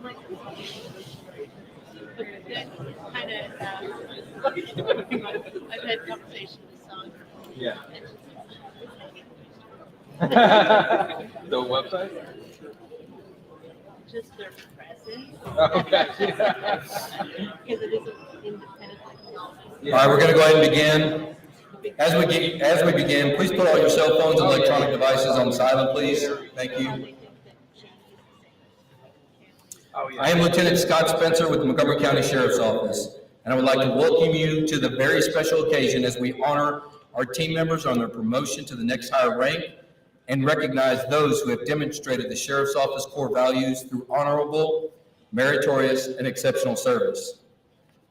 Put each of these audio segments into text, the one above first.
But then kind of, I've had conversations with Sandra. Yeah. And The website? just their presence. Okay. Because it is an independent technology. All right, we're going to go ahead and begin. As we begin, please put all your cell phones and electronic devices on silent, please. Thank you. Oh, yeah. I am Lieutenant Scott Spencer with the Montgomery County Sheriff's Office, and I would like to welcome you to the very special occasion as we honor our team members on their promotion to the next higher rank and recognize those who have demonstrated the Sheriff's Office core values through honorable, meritorious, and exceptional service.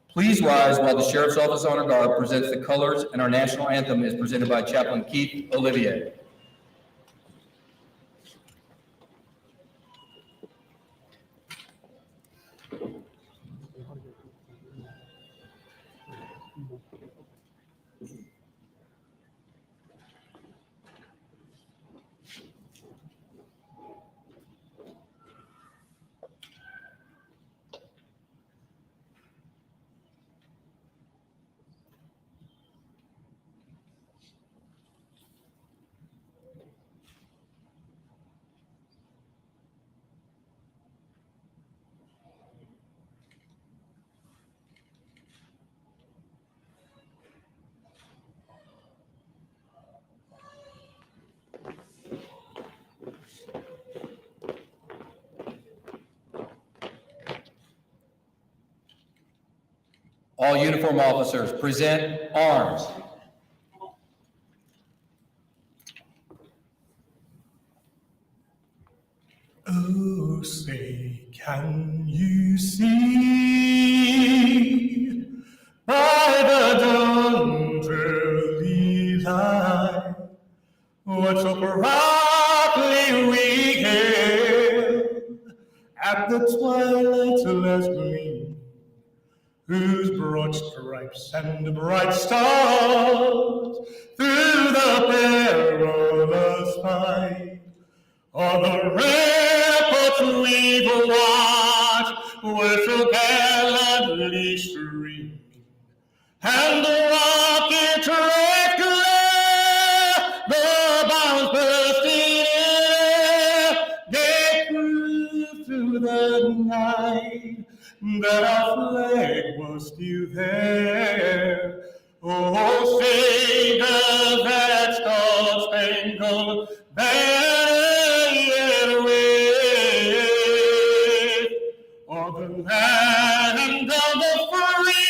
Please rise while the Sheriff's Office Honor Guard presents the colors and our national anthem is presented by Chaplain Keith Olivier. All uniform officers present arms. Oh, say, can you see by the dawn's early light what so proudly we hailed at the twilight's last gleam, whose broad stripes and bright stars through the perilous fight on the ramparts we've watched were so gallantly streaming, and the rocket's red glare, the bombs bursting air, gave proof through the night that our flag was still there. Oh, say does that star-spangled banner yet wave o'er the land of the free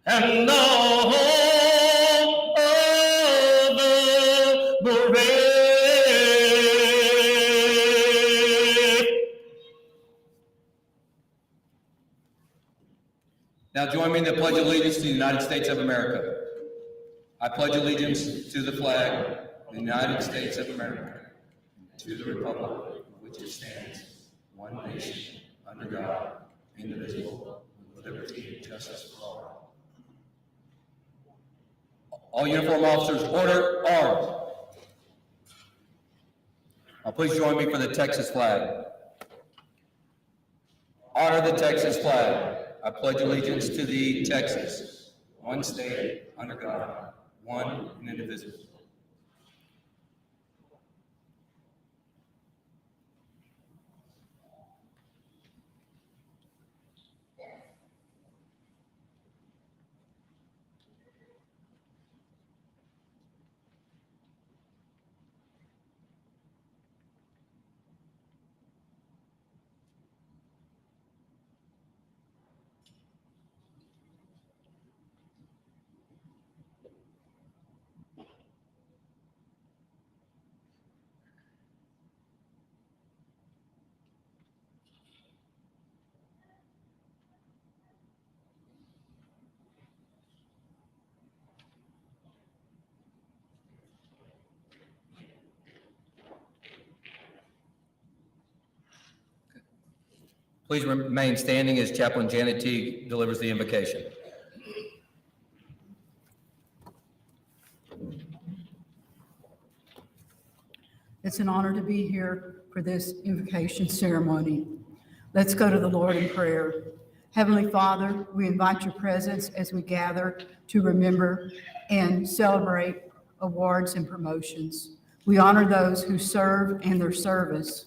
and the home of the brave. Now join me in the Pledge of Allegiance to the United States of America. I pledge allegiance to the flag of the United States of America, to the republic for which it stands, one nation, under God, indivisible, with liberty and justice for all. All uniform officers, order, arms. Now please join me for the Texas flag. Honor the Texas flag. I pledge allegiance to the Texas, one state, under God, one and indivisible. Please remain standing as Chaplain Janet Teague delivers the invocation. The It's an honor to be here for this invocation ceremony. Let's go to the Lord in prayer. Heavenly Father, we invite your presence as we gather to remember and celebrate awards and promotions. We honor those who serve and their service.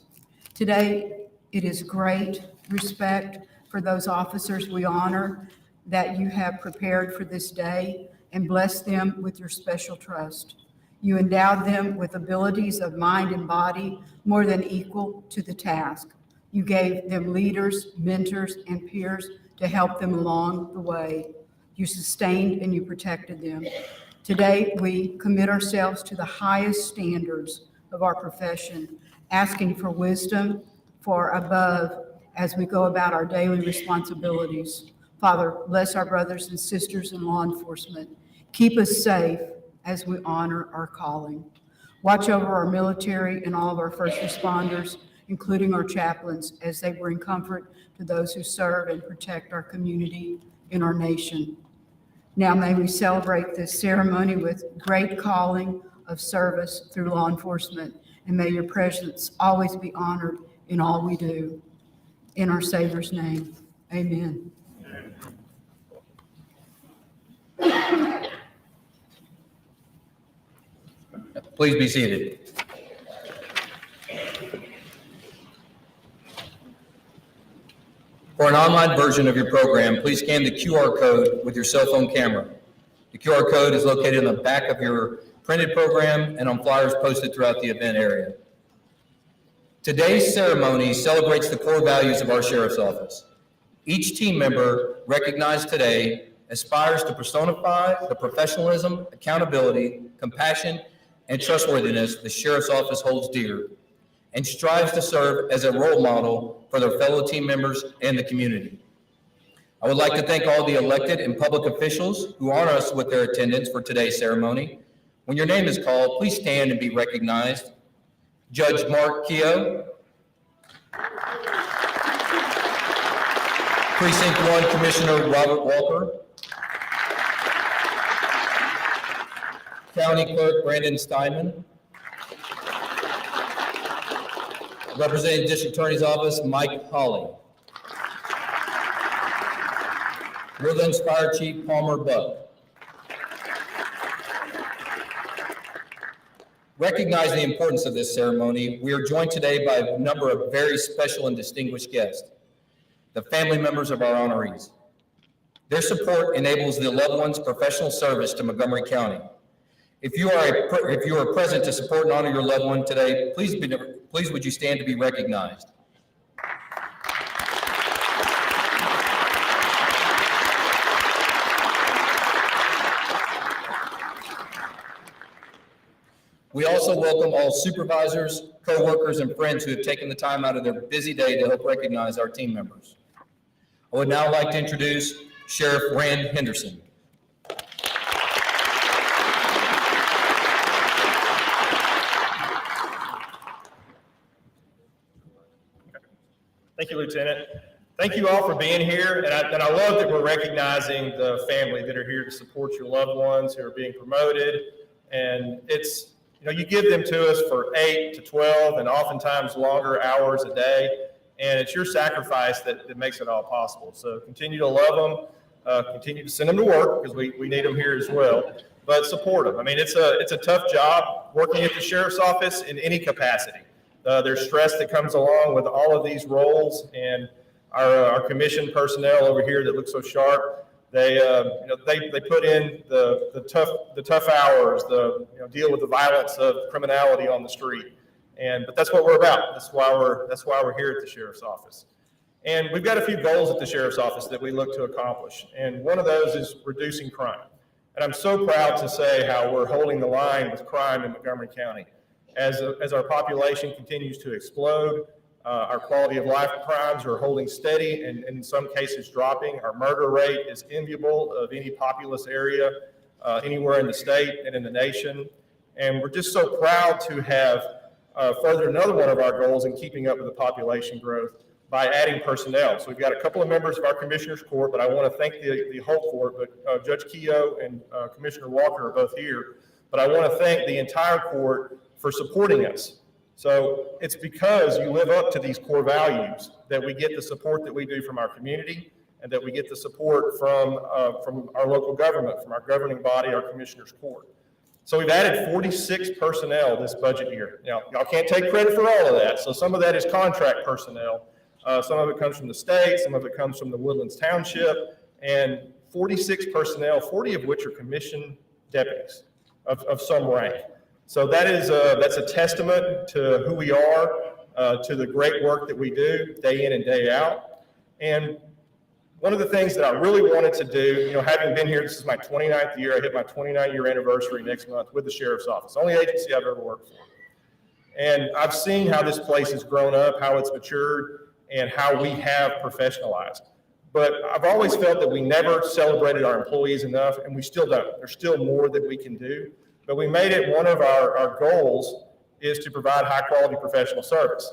Today, it is great respect for those officers we honor that you have prepared for this day, and bless them with your special trust. You endowed them with abilities of mind and body more than equal to the task. You gave them leaders, mentors, and peers to help them along the way. You sustained and you protected them. Today, we commit ourselves to the highest standards of our profession, asking for wisdom for above as we go about our daily responsibilities. Father, bless our brothers and sisters in law enforcement. Keep us safe as we honor our calling. Watch over our military and all of our first responders, including our chaplains, as they bring comfort to those who serve and protect our community and our nation. Now may we celebrate this ceremony with great calling of service through law enforcement, and may your presence always be honored in all we do. In our Savior's name, amen. Please be seated. For an online version of your program, please scan the QR code with your cell phone camera. The QR code is located on the back of your printed program and on flyers posted throughout the event area. Today's ceremony celebrates the core values of our Sheriff's Office. Each team member recognized today aspires to personify the professionalism, accountability, compassion, and trustworthiness the Sheriff's Office holds dear, and strives to serve as a role model for their fellow team members and the community. I would like to thank all the elected and public officials who honor us with their attendance for today's ceremony. When your name is called, please stand and be recognized. Judge Mark Keogh, Precinct 1 Commissioner Robert Walker, County Clerk Brandon Steinman, Representing District Attorney's Office Mike Hawley, Woodlands Fire Chief Palmer Buck. Recognizing the importance of this ceremony, we are joined today by a number of very special and distinguished guests, the family members of our honorees. Their support enables the loved one's professional service to Montgomery County. If you are present to support and honor your loved one today, please would you stand to be recognized. We also welcome all supervisors, co-workers, and friends who have taken the time out of their busy day to help recognize our team members. I would now like to introduce Sheriff Rand Henderson. Thank you, Lieutenant. Thank you all for being here, and I love that we're recognizing the family that are here to support your loved ones who are being promoted. And it's, you give them to us for 8 to 12 and oftentimes longer hours a day, and it's your sacrifice that makes it all possible. So continue to love them, continue to send them to work because we need them here as well, but support them. I mean, it's a tough job working at the Sheriff's Office in any capacity. There's stress that comes along with all of these roles, and our commissioned personnel over here that look so sharp, they put in the tough hours, deal with the violence of criminality on the street, but that's what we're about. That's why we're here at the Sheriff's Office, and we've got a few goals at the Sheriff's Office that we look to accomplish, and one of those is reducing crime. And I'm so proud to say how we're holding the line with crime in Montgomery County. As our population continues to explode, our quality of life crimes are holding steady and in some cases dropping. Our murder rate is enviable of any populous area anywhere in the state and in the nation. And we're just so proud to have furthered another one of our goals in keeping up with the population growth by adding personnel. So we've got a couple of members of our Commissioner's Court, but I want to thank the whole court, but Judge Keogh and Commissioner Walker are both here. But I want to thank the entire court for supporting us. So it's because you live up to these core values that we get the support that we do from our community and that we get the support from our local government, from our governing body, our commissioners court. So we've added 46 personnel this budget year. Now, y'all can't take credit for all of that. So some of that is contract personnel. Some of it comes from the state, some of it comes from the Woodlands Township, and 46 personnel, 40 of which are commissioned deputies of some rank. So that's a testament to who we are, to the great work that we do day in and day out. And one of the things that I really wanted to do, having been here, this is my 29th year, I hit my 29-year anniversary next month with the Sheriff's Office, only agency I've ever worked for. And I've seen how this place has grown up, how it's matured, and how we have professionalized. But I've always felt that we never celebrated our employees enough, and we still don't. There's still more that we can do. But we made it one of our goals is to provide high-quality professional service.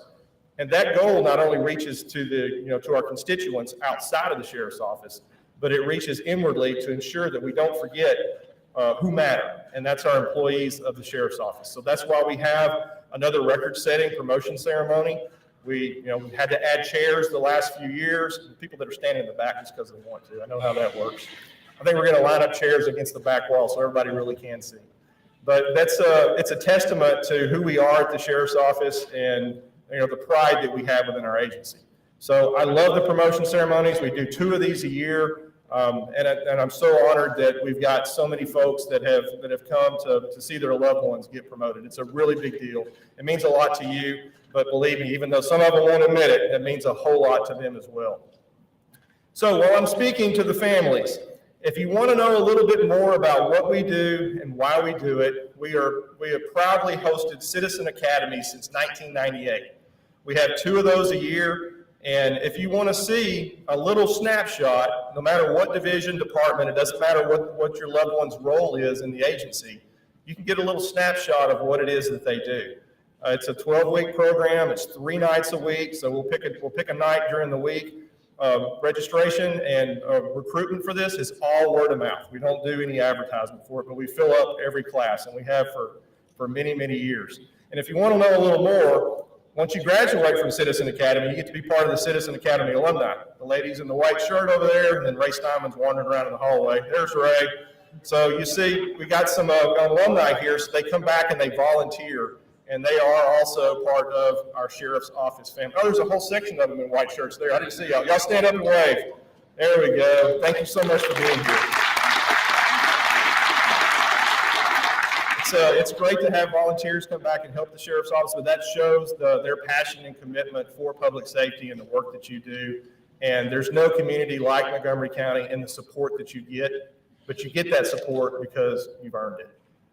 And that goal not only reaches to to our constituents outside of the Sheriff's Office, but it reaches inwardly to ensure that we don't forget who matter, and that's our employees of the Sheriff's Office. So that's why we have another record-setting promotion ceremony. We had to add chairs the last few years. The people that are standing in the back is because they want to. I know how that works. I think we're going to line up chairs against the back wall so everybody really can see. But it's a testament to who we are at the Sheriff's Office and the pride that we have within our agency. So I love the promotion ceremonies. We do 2 of these a year, and I'm so honored that we've got so many folks that have come to see their loved ones get promoted. It's a really big deal. It means a lot to you, but believe me, even though some of them won't admit it, it means a whole lot to them as well. So while I'm speaking to the families, if you want to know a little bit more about what we do and why we do it, we have proudly hosted Citizen Academies since 1998. We have 2 of those a year, and if you want to see a little snapshot, no matter what division, department, it doesn't matter what your loved one's role is in the agency, you can get a little snapshot of what it is that they do. It's a 12-week program. It's 3 nights a week, so we'll pick a night during the week. Registration and recruitment for this is all word of mouth. We don't do any advertisement for it, but we fill up every class, and we have for many, many years. And if you want to know a little more, once you graduate from Citizen Academy, you get to be part of the Citizen Academy alumni. The ladies in the white shirt over there, and then Ray Steinman's wandering around in the hallway. There's Ray. So you see, we got some alumni here, so they come back and they volunteer. And they are also part of our Sheriff's Office family. Oh, there's a whole section of them in white shirts there. I didn't see y'all. Y'all stand up and wave. There we go. Thank you so much for being here. It's great to have volunteers come back and help the Sheriff's Office, but that shows their passion and commitment for public safety and the work that you do. And there's no community like Montgomery County and the support that you get, but you get that support because you've earned it.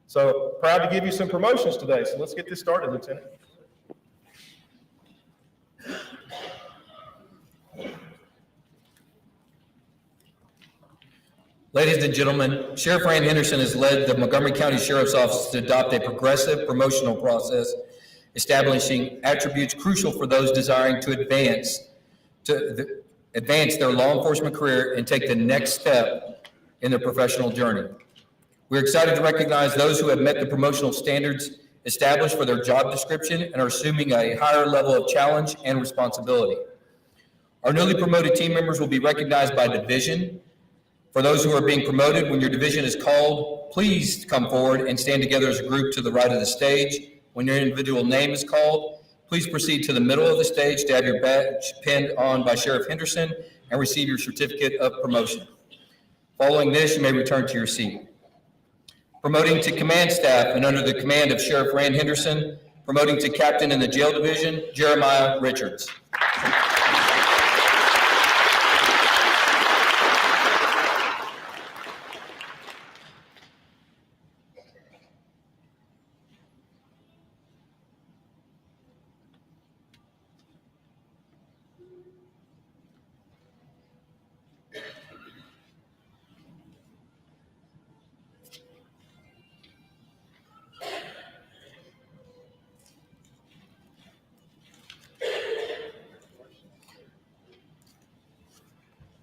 So proud to give you some promotions today. So let's get this started, Lieutenant. Ladies and gentlemen, Sheriff Rand Henderson has led the Montgomery County Sheriff's Office to adopt a progressive promotional process, establishing attributes crucial for those desiring to advance their law enforcement career and take the next step in their professional journey. We're excited to recognize those who have met the promotional standards established for their job description and are assuming a higher level of challenge and responsibility. Our newly promoted team members will be recognized by division. For those who are being promoted, when your division is called, please come forward and stand together as a group to the right of the stage. When your individual name is called, please proceed to the middle of the stage to have your badge pinned on by Sheriff Henderson and receive your certificate of promotion. Following this, you may return to your seat. Promoting to command staff and under the command of Sheriff Rand Henderson, promoting to captain in the jail division, Jeremiah Richards.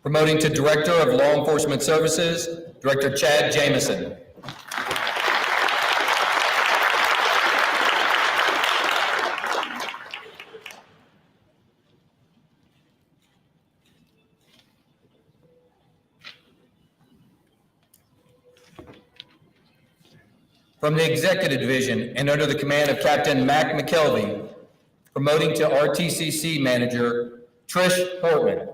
Promoting to Director of Law Enforcement Services, Director Chad Jamison. From the Executive Division and under the command of Captain Mac McKelvey, promoting to RTCC Manager Trish Portman.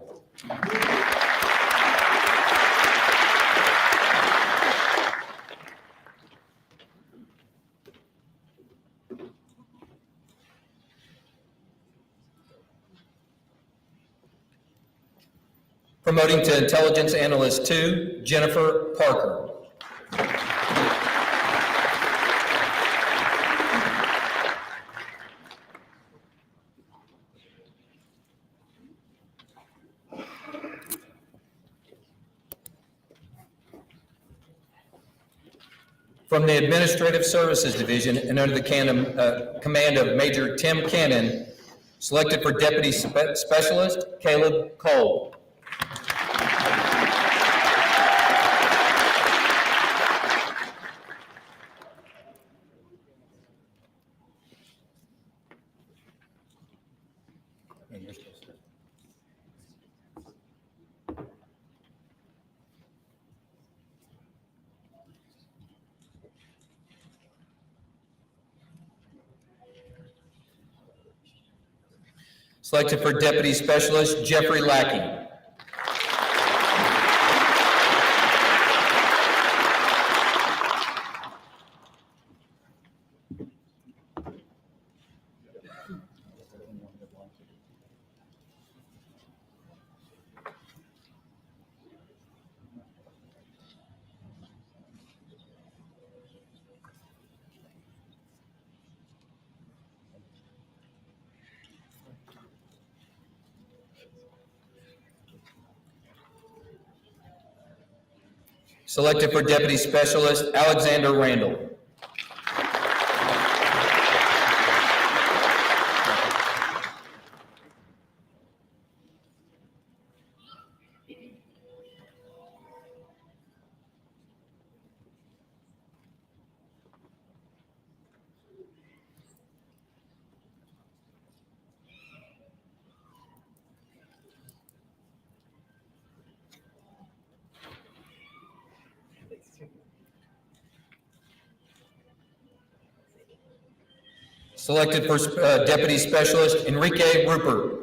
Promoting to Intelligence Analyst 2, Jennifer Parker. From the Administrative Services Division and under the command of Major Tim Cannon, selected for Deputy Specialist Caleb Cole. Selected for Deputy Specialist Jeffrey Lackey. Selected for Deputy Specialist Alexander Randall. Selected for Deputy Specialist Enrique Rupert.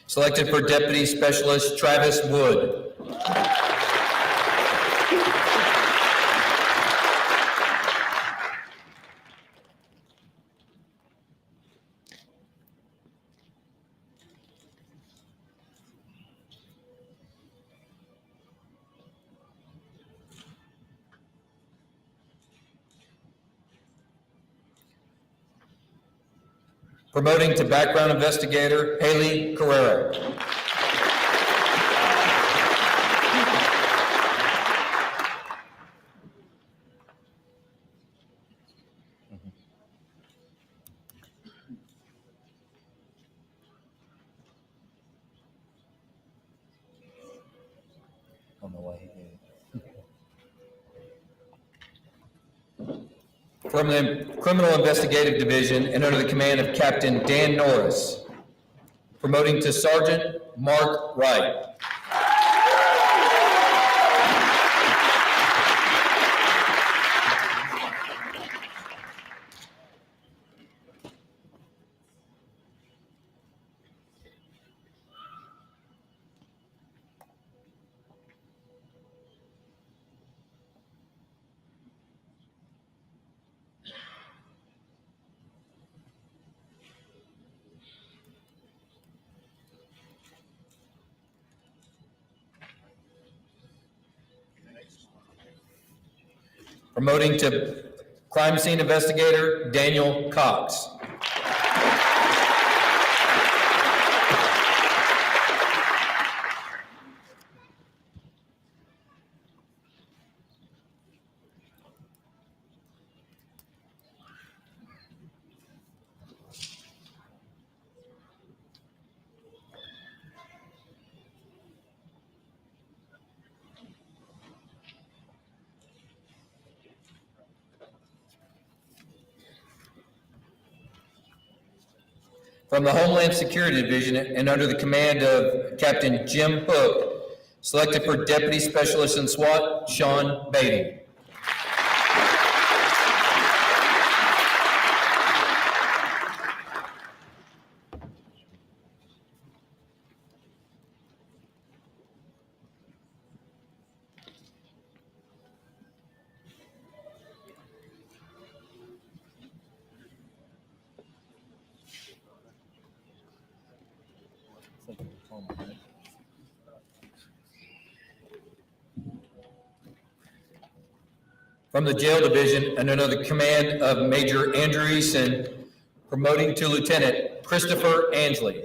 Selected for Deputy Specialist Travis Wood. Promoting to Background Investigator Haley Carrera. On the way. From the Criminal Investigative Division and under the command of Captain Dan Norris, promoting to Sergeant Mark Wright. Promoting to Crime Scene Investigator Daniel Cox. From the Homeland Security Division and under the command of Captain Jim Hook, selected for Deputy Specialist in SWAT, Sean Beatty. From the Jail Division and under the command of Major Andrew Eason, promoting to Lieutenant Christopher Ansley.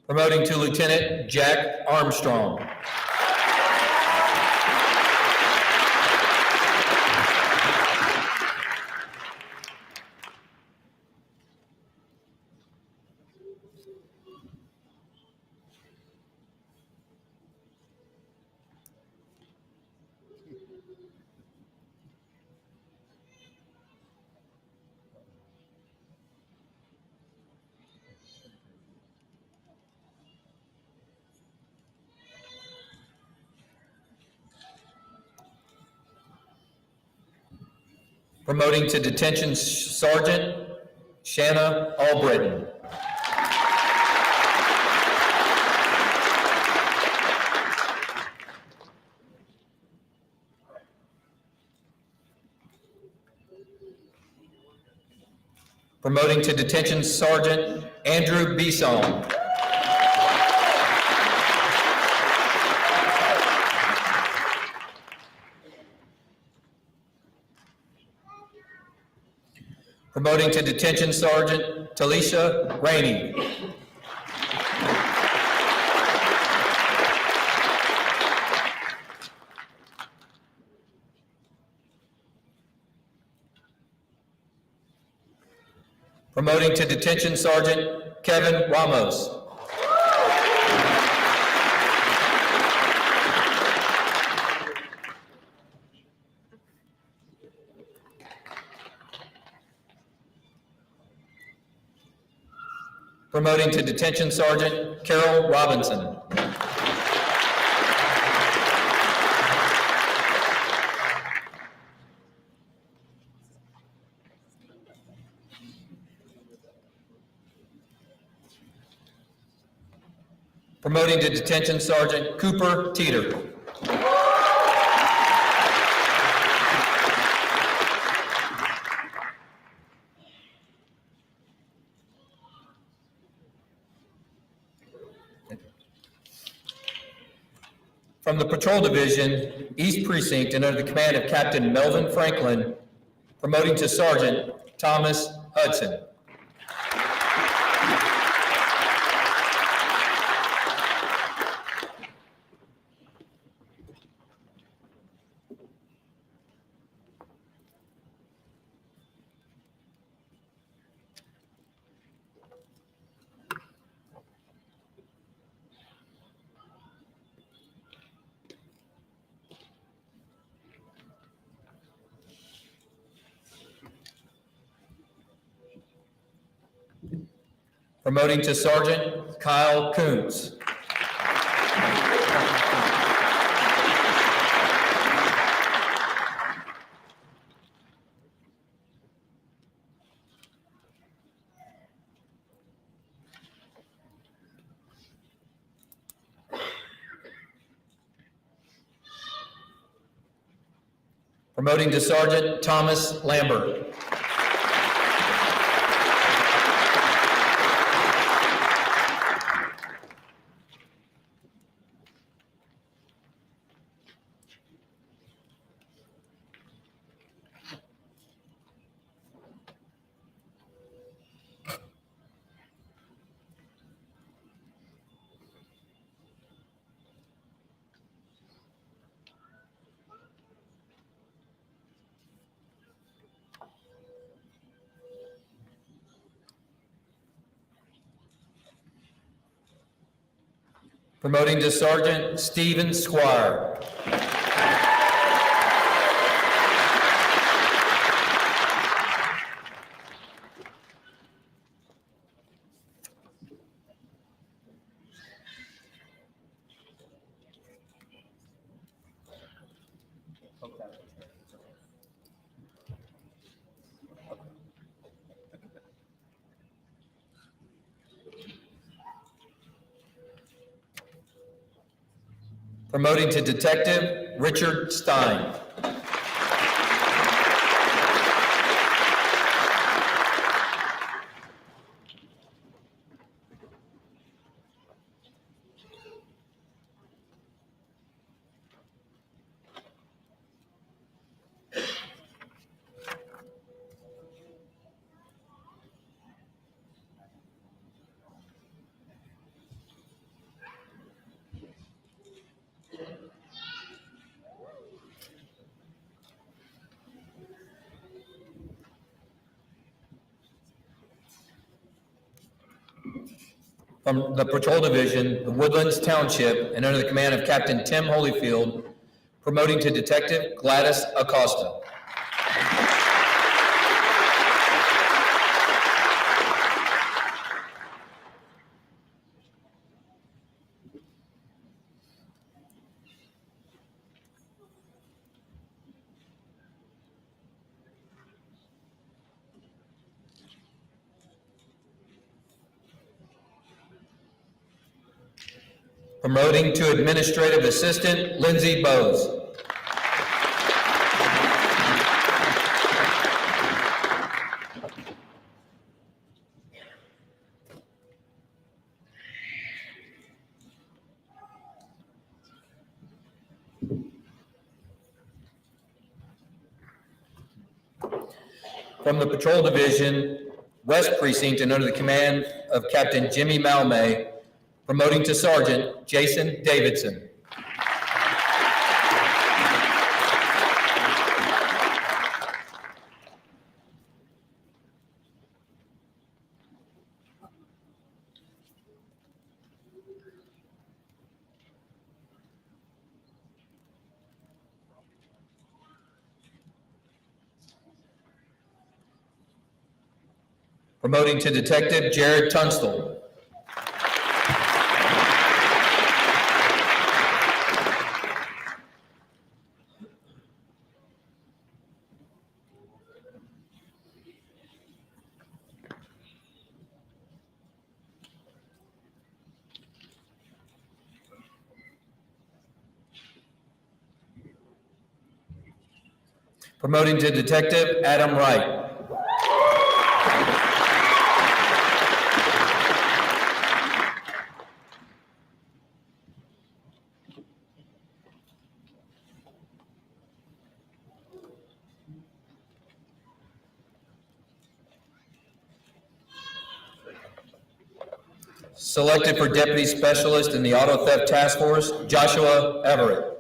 Promoting to Lieutenant Jack Armstrong. Promoting to Detention Sergeant Shanna Albritton. Promoting to Detention Sergeant Andrew Bisson. Promoting to Detention Sergeant Talisha Rainey. Promoting to Detention Sergeant Kevin Ramos. Promoting to Detention Sergeant Carol Robinson. Promoting to Detention Sergeant Cooper Teeter. From the Patrol Division, East Precinct, and under the command of Captain Melvin Franklin, promoting to Sergeant Thomas Hudson. Promoting to Sergeant Kyle Koontz. Promoting to Sergeant Thomas Lambert. Promoting to Sergeant Stephen Squire. Promoting to Detective Richard Stein. From the Patrol Division, the Woodlands Township, and under the command of Captain Tim Holyfield, promoting to Detective Gladys Acosta. Promoting to Administrative Assistant Lindsay Bowes. From the Patrol Division, West Precinct, and under the command of Captain Jimmy Malmay, promoting to Sergeant Jason Davidson. Promoting to Detective Jared Tunstall. Promoting to Detective Adam Wright. Selected for Deputy Specialist in the Auto Theft Task Force, Joshua Everett.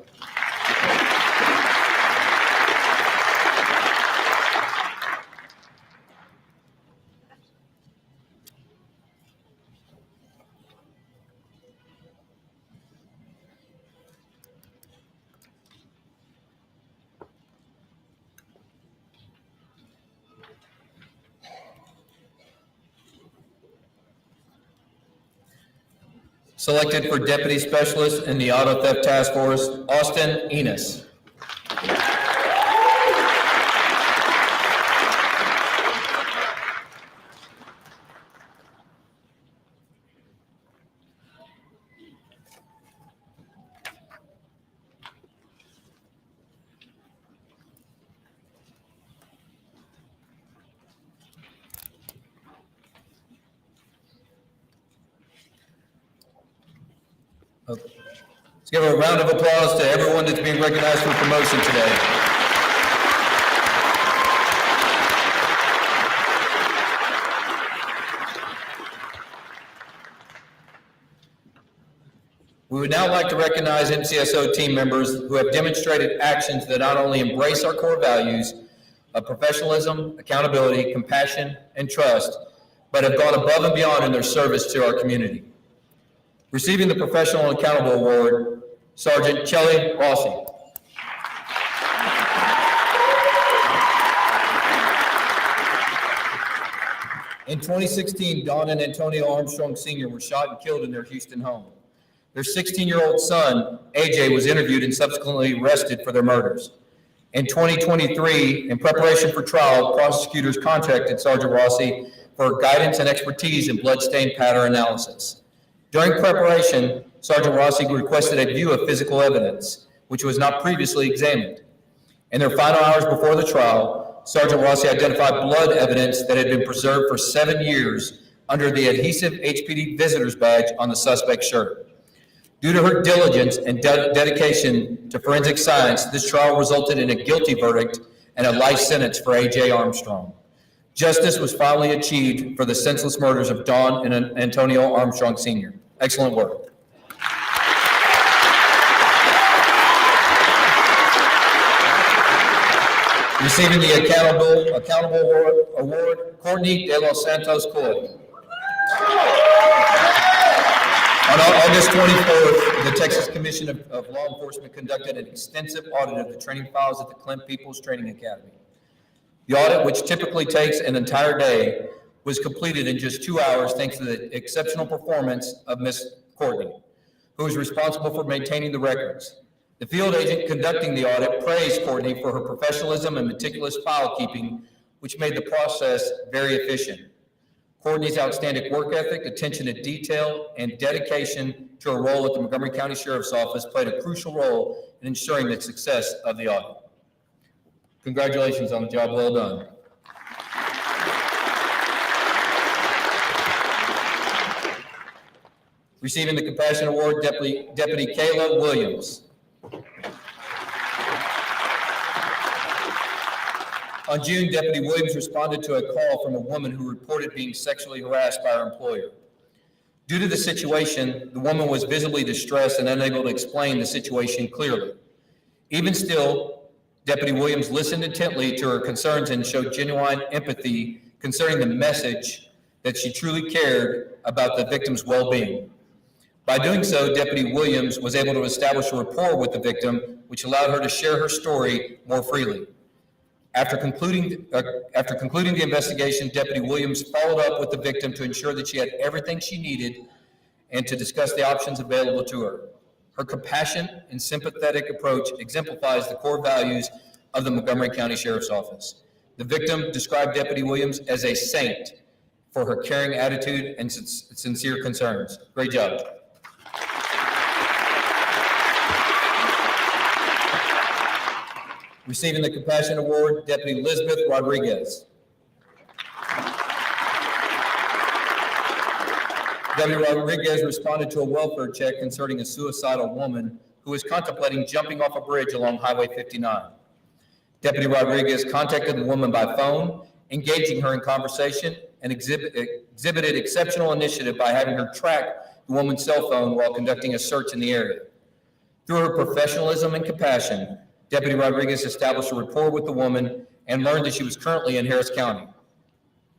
Selected for Deputy Specialist in the Auto Theft Task Force, Austin Enos. Let's give a round of applause to everyone that's being recognized for promotion today. We would now like to recognize MCSO team members who have demonstrated actions that not only embrace our core values of professionalism, accountability, compassion, and trust, but have gone above and beyond in their service to our community. Receiving the Professional and Accountable Award, Sergeant Chelly Rossi. In 2016, Dawn and Antonio Armstrong Sr. were shot and killed in their Houston home. Their 16-year-old son, AJ, was interviewed and subsequently arrested for their murders. In 2023, in preparation for trial, prosecutors contacted Sergeant Rossi for guidance and expertise in bloodstain pattern analysis. During preparation, Sergeant Rossi requested a view of physical evidence, which was not previously examined. In their final hours before the trial, Sergeant Rossi identified blood evidence that had been preserved for 7 years under the adhesive HPD visitor's badge on the suspect's shirt. Due to her diligence and dedication to forensic science, this trial resulted in a guilty verdict and a life sentence for A.J. Armstrong. Justice was finally achieved for the senseless murders of Dawn and Antonio Armstrong Sr. Excellent work. Receiving the Accountable Award, Courtney De Los Santos Coy. On August 24th, the Texas Commission of Law Enforcement conducted an extensive audit of the training files at the Clint Peoples Training Academy. The audit, which typically takes an entire day, was completed in just 2 hours thanks to the exceptional performance of Ms. Courtney, who is responsible for maintaining the records. The field agent conducting the audit praised Courtney for her professionalism and meticulous file keeping, which made the process very efficient. Courtney's outstanding work ethic, attention to detail, and dedication to her role at the Montgomery County Sheriff's Office played a crucial role in ensuring the success of the audit. Congratulations on the job well done. Receiving the Compassion Award, Deputy Kayla Williams. On June, Deputy Williams responded to a call from a woman who reported being sexually harassed by her employer. Due to the situation, the woman was visibly distressed and unable to explain the situation clearly. Even still, Deputy Williams listened intently to her concerns and showed genuine empathy concerning the message that she truly cared about the victim's well-being. By doing so, Deputy Williams was able to establish a rapport with the victim, which allowed her to share her story more freely. After concluding the investigation, Deputy Williams followed up with the victim to ensure that she had everything she needed and to discuss the options available to her. Her compassion and sympathetic approach exemplifies the core values of the Montgomery County Sheriff's Office. The victim described Deputy Williams as a saint for her caring attitude and sincere concerns. Great job. Receiving the Compassion Award, Deputy Elizabeth Rodriguez. Deputy Rodriguez responded to a welfare check concerning a suicidal woman who was contemplating jumping off a bridge along Highway 59. Deputy Rodriguez contacted the woman by phone, engaging her in conversation, and exhibited exceptional initiative by having her track the woman's cell phone while conducting a search in the area. Through her professionalism and compassion, Deputy Rodriguez established a rapport with the woman and learned that she was currently in Harris County.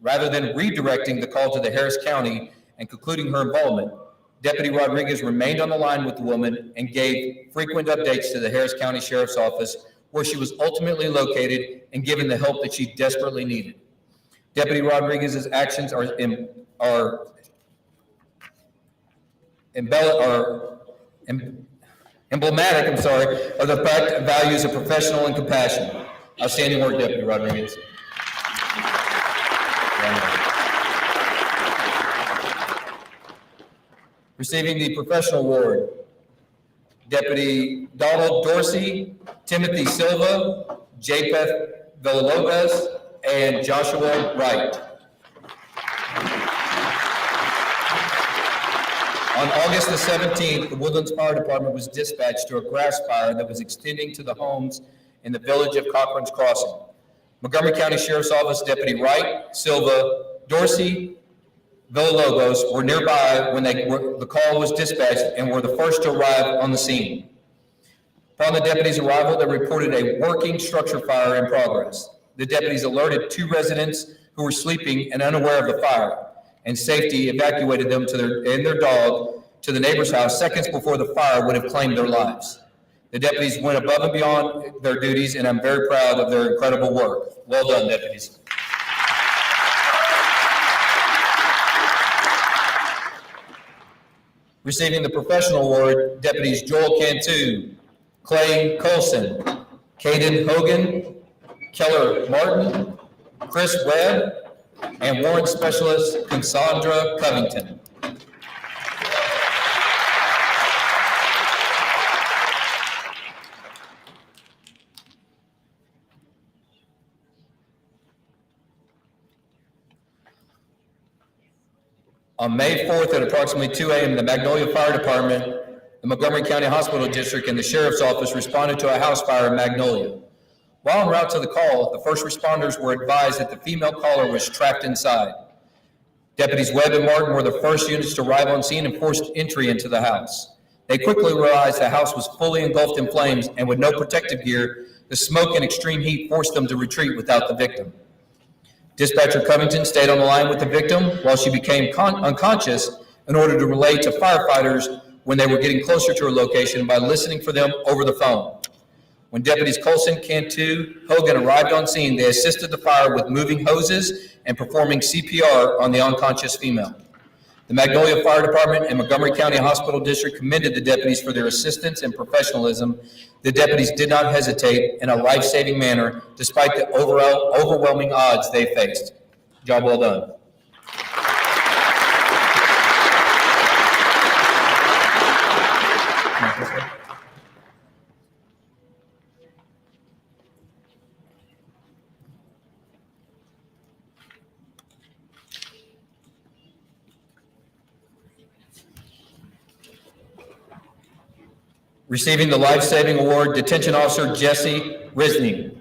Rather than redirecting the call to the Harris County and concluding her involvement, Deputy Rodriguez remained on the line with the woman and gave frequent updates to the Harris County Sheriff's Office, where she was ultimately located and given the help that she desperately needed. Deputy Rodriguez's actions are emblematic, of the fact and values of professional and compassion. Outstanding work, Deputy Rodriguez. Receiving the Professional Award, Deputy Donald Dorsey, Timothy Silva, Japeth Villalobos, and Joshua Wright. On August the 17th, the Woodlands Fire Department was dispatched to a grass fire that was extending to the homes in the village of Cochran's Crossing. Montgomery County Sheriff's Office Deputy Wright, Silva, Dorsey, Villalobos were nearby when the call was dispatched and were the first to arrive on the scene. Upon the deputies' arrival, they reported a working structure fire in progress. The deputies alerted 2 residents who were sleeping and unaware of the fire, and safety evacuated them and their dog to the neighbor's house seconds before the fire would have claimed their lives. The deputies went above and beyond their duties, and I'm very proud of their incredible work. Well done, deputies. Receiving the professional award, deputies Joel Cantu, Clay Colson, Caden Hogan, Keller Martin, Chris Webb, and warrant specialist Cassandra Covington. On May 4th at approximately 2 a.m., the Magnolia Fire Department, the Montgomery County Hospital District, and the Sheriff's Office responded to a house fire in Magnolia. While en route to the call, the first responders were advised that the female caller was trapped inside. Deputies Webb and Martin were the first units to arrive on scene and forced entry into the house. They quickly realized the house was fully engulfed in flames, and with no protective gear, the smoke and extreme heat forced them to retreat without the victim. Dispatcher Covington stayed on the line with the victim while she became unconscious in order to relay to firefighters when they were getting closer to her location by listening for them over the phone. When deputies Colson, Cantu, Hogan arrived on scene, they assisted the fire with moving hoses and performing CPR on the unconscious female. The Magnolia Fire Department and Montgomery County Hospital District commended the deputies for their assistance and professionalism. The deputies did not hesitate in a life-saving manner despite the overwhelming odds they faced. Job well done. Receiving the life-saving award, Detention Officer Jesse Risney.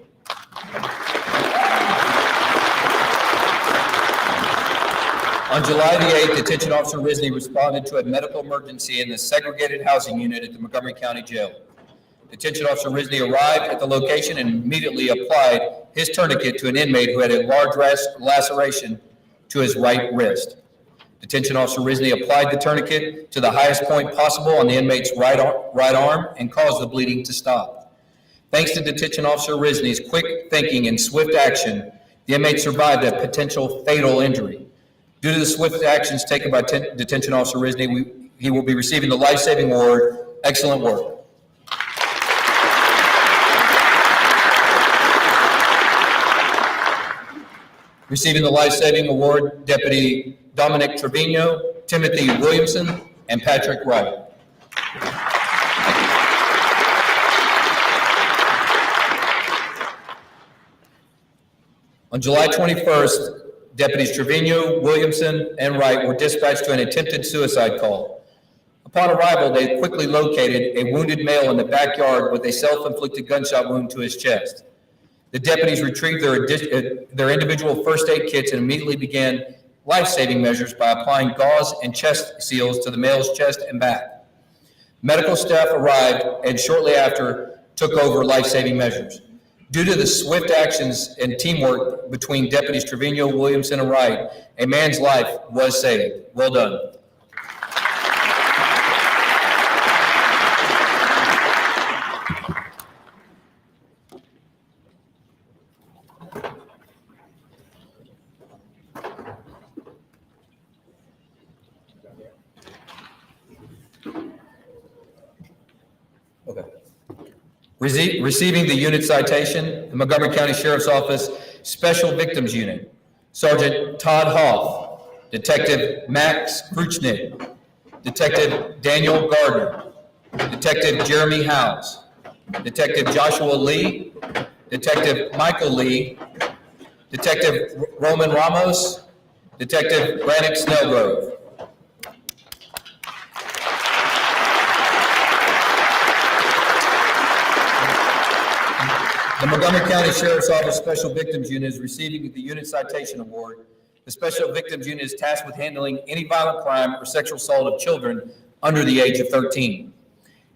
On July the 8th, Detention Officer Risney responded to a medical emergency in the segregated housing unit at the Montgomery County Jail. Detention Officer Risney arrived at the location and immediately applied his tourniquet to an inmate who had a large laceration to his right wrist. Detention Officer Risney applied the tourniquet to the highest point possible on the inmate's right arm and caused the bleeding to stop. Thanks to Detention Officer Risney's quick thinking and swift action, the inmate survived a potential fatal injury. Due to the swift actions taken by Detention Officer Risney, he will be receiving the life-saving award. Excellent work. Receiving the life-saving award, Deputy Dominic Trevino, Timothy Williamson, and Patrick Wright. On July 21st, Deputies Trevino, Williamson, and Wright were dispatched to an attempted suicide call. Upon arrival, they quickly located a wounded male in the backyard with a self-inflicted gunshot wound to his chest. The deputies retrieved their individual first aid kits and immediately began life-saving measures by applying gauze and chest seals to the male's chest and back. Medical staff arrived and shortly after took over life-saving measures. Due to the swift actions and teamwork between Deputies Trevino, Williamson, and Wright, a man's life was saved. Well done. Okay. Receiving the unit citation, the Montgomery County Sheriff's Office Special Victims Unit, Sergeant Todd Hoff, Detective Max Kruchnick, Detective Daniel Gardner, Detective Jeremy Howes, Detective Joshua Lee, Detective Michael Lee, Detective Roman Ramos, Detective Brannick Snellgrove. The Montgomery County Sheriff's Office Special Victims Unit is receiving the Unit Citation Award. The Special Victims Unit is tasked with handling any violent crime or sexual assault of children under the age of 13.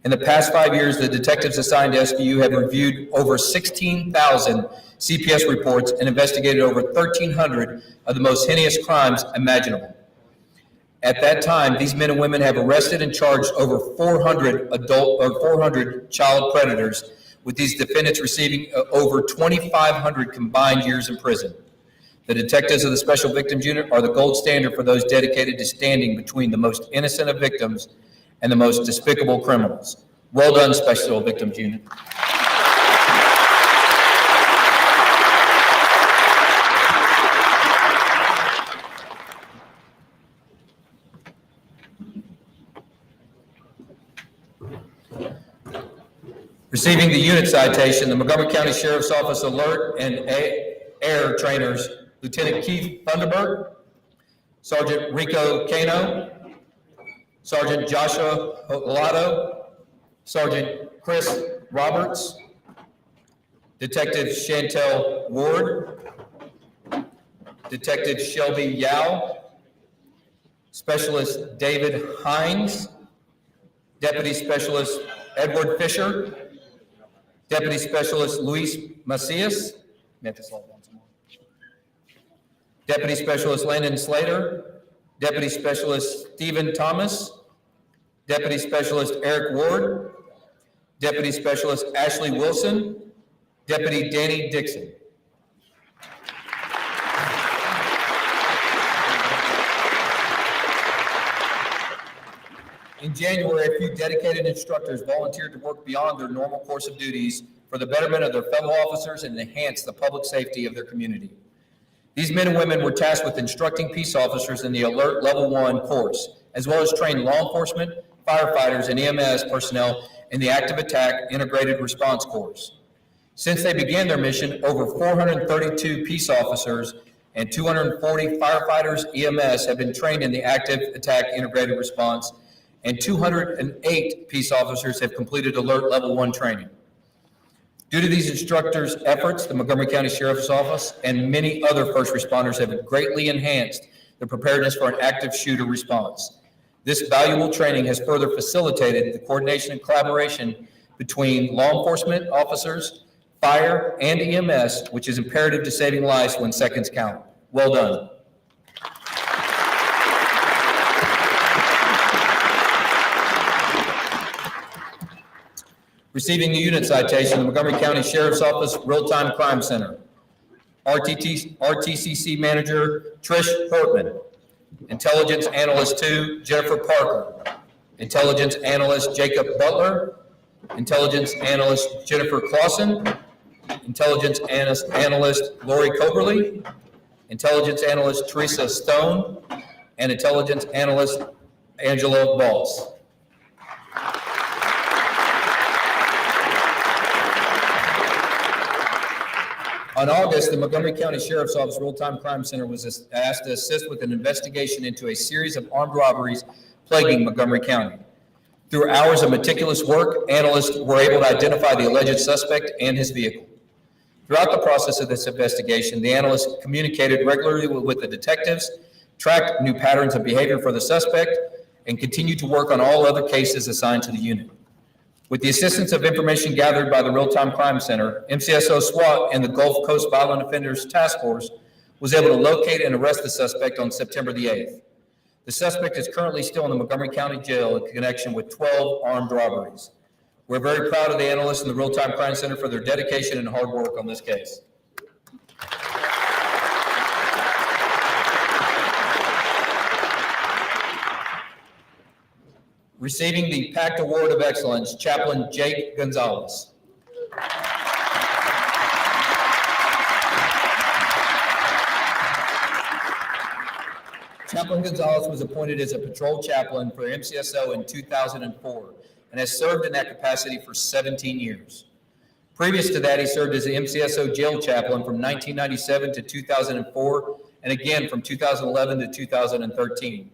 In the past 5 years, the detectives assigned to SVU have reviewed over 16,000 CPS reports and investigated over 1,300 of the most heinous crimes imaginable. At that time, these men and women have arrested and charged over 400 child predators, with these defendants receiving over 2,500 combined years in prison. The detectives of the Special Victims Unit are the gold standard for those dedicated to standing between the most innocent of victims and the most despicable criminals. Well done, Special Victims Unit. Receiving the unit citation, the Montgomery County Sheriff's Office Alert and Air Trainers, Lieutenant Keith Thunderberg, Sergeant Rico Cano, Sergeant Joshua Holato, Sergeant Chris Roberts, Detective Chantel Ward, Detective Shelby Yao, Specialist David Hines, Deputy Specialist Edward Fisher, Deputy Specialist Luis Macias, Deputy Specialist Landon Slater, Deputy Specialist Stephen Thomas, Deputy Specialist Eric Ward, Deputy Specialist Ashley Wilson, Deputy Danny Dixon. In January, a few dedicated instructors volunteered to work beyond their normal course of duties for the betterment of their fellow officers and enhance the public safety of their community. These men and women were tasked with instructing peace officers in the Alert Level 1 course, as well as train law enforcement, firefighters, and EMS personnel in the Active Attack Integrated Response course. Since they began their mission, over 432 peace officers and 240 firefighters EMS have been trained in the Active Attack Integrated Response, and 208 peace officers have completed Alert Level 1 training. Due to these instructors' efforts, the Montgomery County Sheriff's Office and many other first responders have greatly enhanced the preparedness for an active shooter response. This valuable training has further facilitated the coordination and collaboration between law enforcement officers, fire, and EMS, which is imperative to saving lives when seconds count. Well done. Receiving the unit citation, the Montgomery County Sheriff's Office Real-Time Crime Center. RTCC Manager Trish Portman. Intelligence Analyst 2, Jennifer Parker. Intelligence Analyst Jacob Butler. Intelligence Analyst Jennifer Clausen. Intelligence Analyst Lori Coberly. Intelligence Analyst Teresa Stone. And Intelligence Analyst Angela Balls. On August, the Montgomery County Sheriff's Office Real-Time Crime Center was asked to assist with an investigation into a series of armed robberies plaguing Montgomery County. Through hours of meticulous work, analysts were able to identify the alleged suspect and his vehicle. Throughout the process of this investigation, the analysts communicated regularly with the detectives, tracked new patterns of behavior for the suspect, and continued to work on all other cases assigned to the unit. With the assistance of information gathered by the Real-Time Crime Center, MCSO SWAT and the Gulf Coast Violent Offenders Task Force was able to locate and arrest the suspect on September the 8th. The suspect is currently still in the Montgomery County Jail in connection with 12 armed robberies. We're very proud of the analysts in the Real-Time Crime Center for their dedication and hard work on this case. Receiving the PACT Award of Excellence, Chaplain Jake Gonzalez. Chaplain Gonzalez was appointed as a patrol chaplain for MCSO in 2004 and has served in that capacity for 17 years. Previous to that, he served as the MCSO jail chaplain from 1997 to 2004 and again from 2011 to 2013.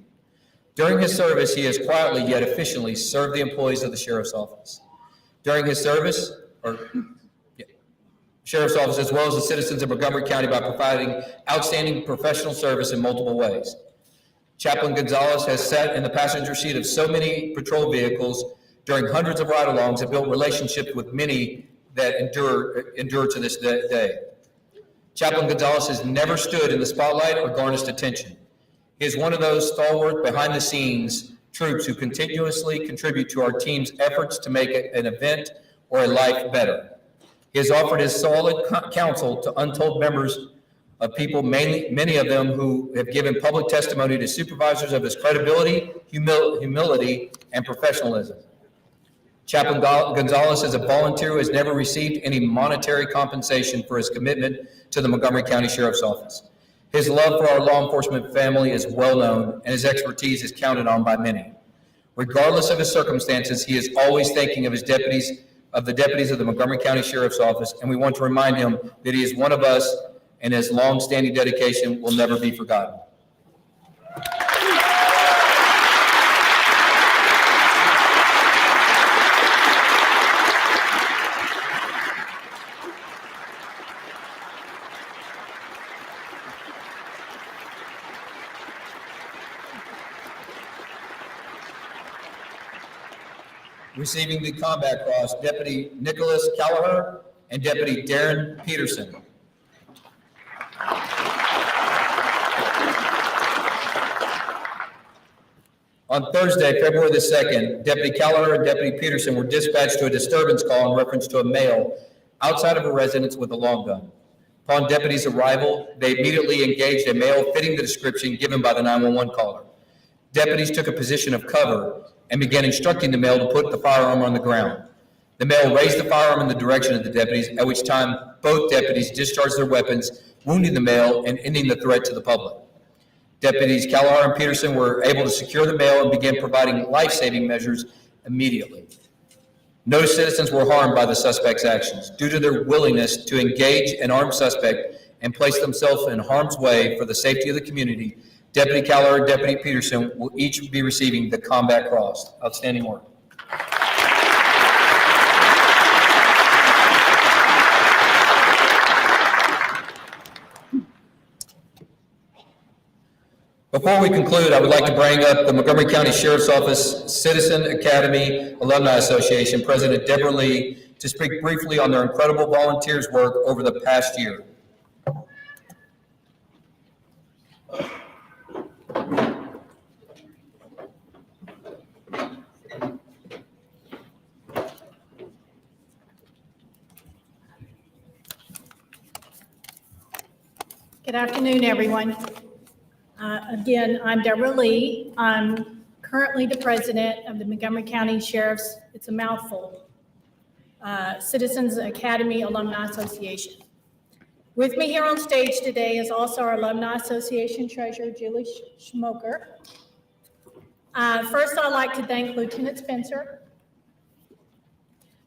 During his service, he has quietly yet efficiently served the employees of the Sheriff's Office. During his service, Sheriff's Office, as well as the citizens of Montgomery County by providing outstanding professional service in multiple ways. Chaplain Gonzalez has sat in the passenger seat of so many patrol vehicles during hundreds of ride-alongs and built relationships with many that endure to this day. Chaplain Gonzalez has never stood in the spotlight or garnished attention. He is one of those stalwart behind-the-scenes troops who continuously contribute to our team's efforts to make an event or a life better. He has offered his solid counsel to untold members of people, many of them who have given public testimony to supervisors of his credibility, humility, and professionalism. Chaplain Gonzalez is a volunteer who has never received any monetary compensation for his commitment to the Montgomery County Sheriff's Office. His love for our law enforcement family is well known, and his expertise is counted on by many. Regardless of his circumstances, he is always thinking of the deputies of the Montgomery County Sheriff's Office, and we want to remind him that he is one of us, and his long-standing dedication will never be forgotten. Receiving the Combat Cross, Deputy Nicholas Callagher and Deputy Darren Peterson. On Thursday, February the 2nd, Deputy Callagher and Deputy Peterson were dispatched to a disturbance call in reference to a male outside of a residence with a long gun. Upon deputies' arrival, they immediately engaged a male fitting the description given by the 911 caller. Deputies took a position of cover and began instructing the male to put the firearm on the ground. The male raised the firearm in the direction of the deputies, at which time both deputies discharged their weapons, wounding the male and ending the threat to the public. Deputies Callagher and Peterson were able to secure the male and began providing life-saving measures immediately. No citizens were harmed by the suspect's actions due to their willingness to engage an armed suspect and place themselves in harm's way for the safety of the community. Deputy Callagher and Deputy Peterson will each be receiving the Combat Cross. Outstanding work. Before we conclude, I would like to bring up the Montgomery County Sheriff's Office Citizen Academy Alumni Association President Deborah Lee to speak briefly on their incredible volunteers' work over the past year. Good afternoon, everyone. Again, I'm Deborah Lee. I'm currently the president of the Montgomery County Sheriff's, it's a mouthful, Citizens Academy Alumni Association. With me here on stage today is also our Alumni Association Treasurer, Julie Schmoker. First, I'd like to thank Lieutenant Spencer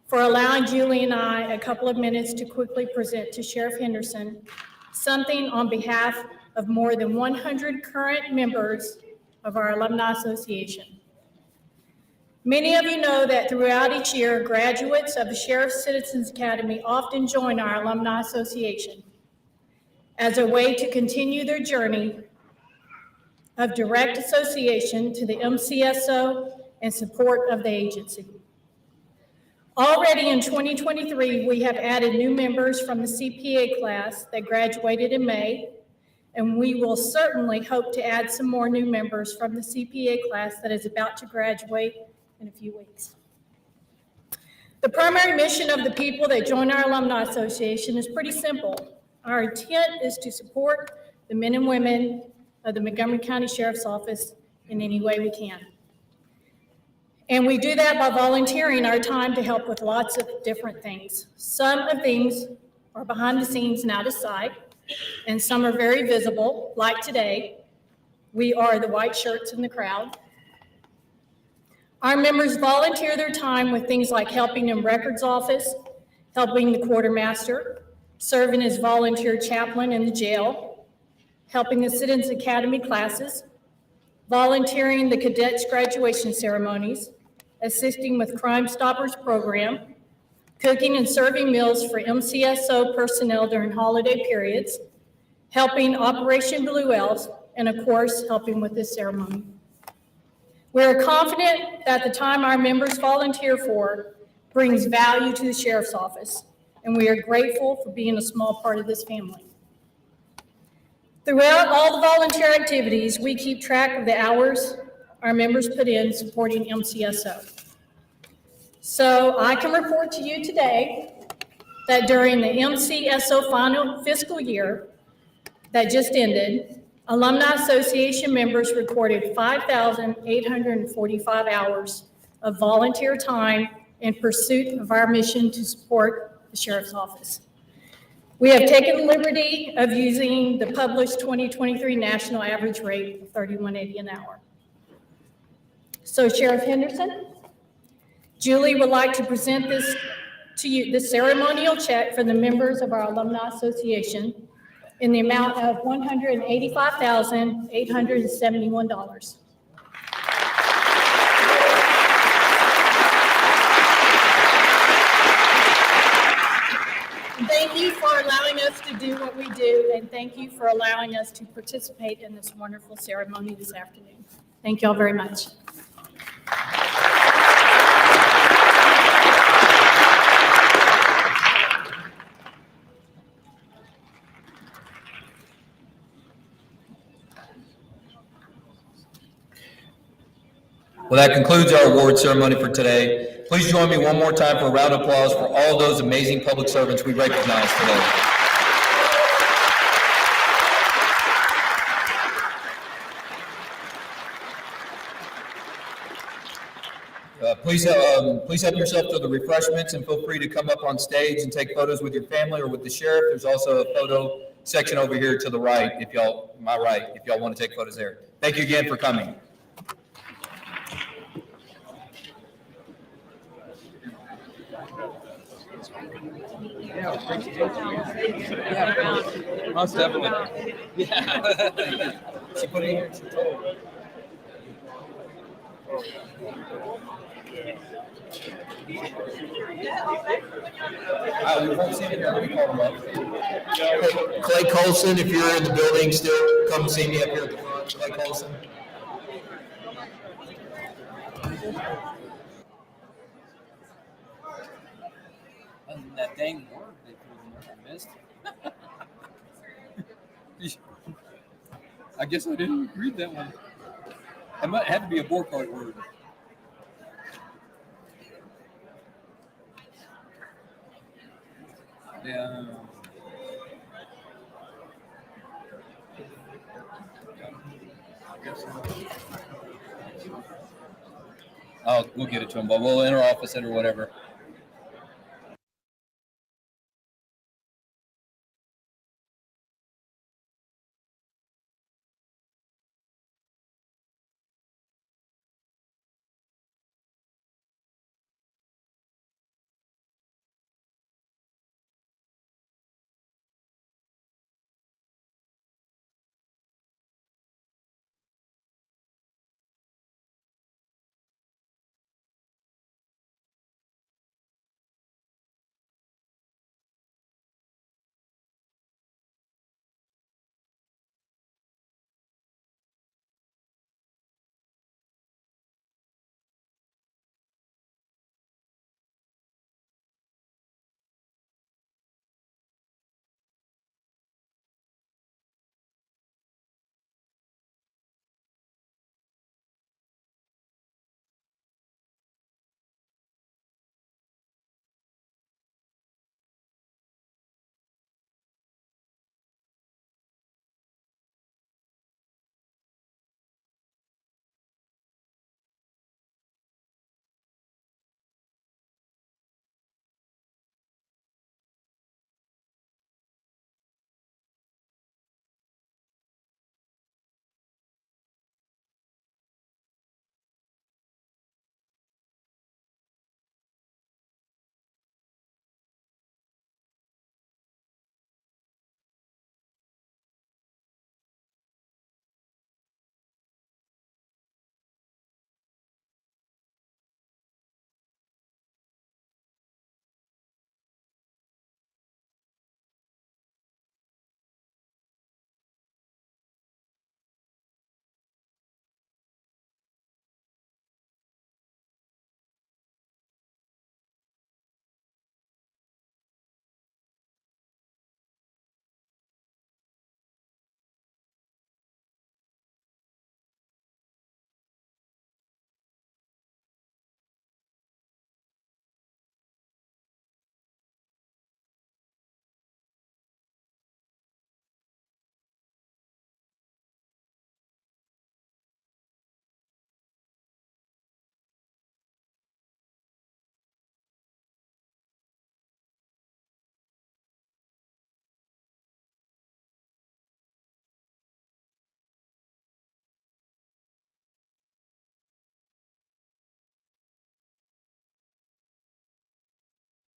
for allowing Julie and I a couple of minutes to quickly present to Sheriff Henderson something on behalf of more than 100 current members of our Alumni Association. Many of you know that throughout each year, graduates of the Sheriff's Citizens Academy often join our Alumni Association as a way to continue their journey of direct association to the MCSO and support of the agency. Already in 2023, we have added new members from the CPA class that graduated in May, and we will certainly hope to add some more new members from the CPA class that is about to graduate in a few weeks. The primary mission of the people that join our Alumni Association is pretty simple. Our intent is to support the men and women of the Montgomery County Sheriff's Office in any way we can. And we do that by volunteering our time to help with lots of different things. Some of things are behind the scenes and out of sight, and some are very visible, like today. We are the white shirts in the crowd. Our members volunteer their time with things like helping in records office, helping the quartermaster, serving as volunteer chaplain in the jail, helping the Citizens Academy classes, volunteering the cadets graduation ceremonies, assisting with Crime Stoppers program, cooking and serving meals for MCSO personnel during holiday periods, helping Operation Blue Elves, and of course, helping with this ceremony. We are confident that the time our members volunteer for brings value to the Sheriff's Office, and we are grateful for being a small part of this family. Throughout all the volunteer activities, we keep track of the hours our members put in supporting MCSO. So I can report to you today that during the MCSO final fiscal year that just ended, Alumni Association members recorded 5,845 hours of volunteer time in pursuit of our mission to support the Sheriff's Office. We have taken the liberty of using the published 2023 national average rate of $31.80 an hour. So Sheriff Henderson, Julie would like to present this to you, the ceremonial check for the members of our Alumni Association in the amount of $185,871. Thank you for allowing us to do what we do, and thank you for allowing us to participate in this wonderful ceremony this afternoon. Thank you all very much. Well, that concludes our award ceremony for today. Please join me one more time for a round of applause for all those amazing public servants we recognize today. Please help yourself to the refreshments and feel free to come up on stage and take photos with your family or with the sheriff. There's also a photo section over here to the right, if y'all want to take photos there. Thank you again for coming. Yeah, most definitely. Yeah. She put it here. She told. We won't see him here. Let me call him up. Clay Colson, if you're in the building still, come see me up here at the front. Clay Colson. That dang word they put in there, I missed. I guess I didn't read that one. It might have to be a Borkart word. Yeah. We'll get it to him, but we'll enter office it or whatever.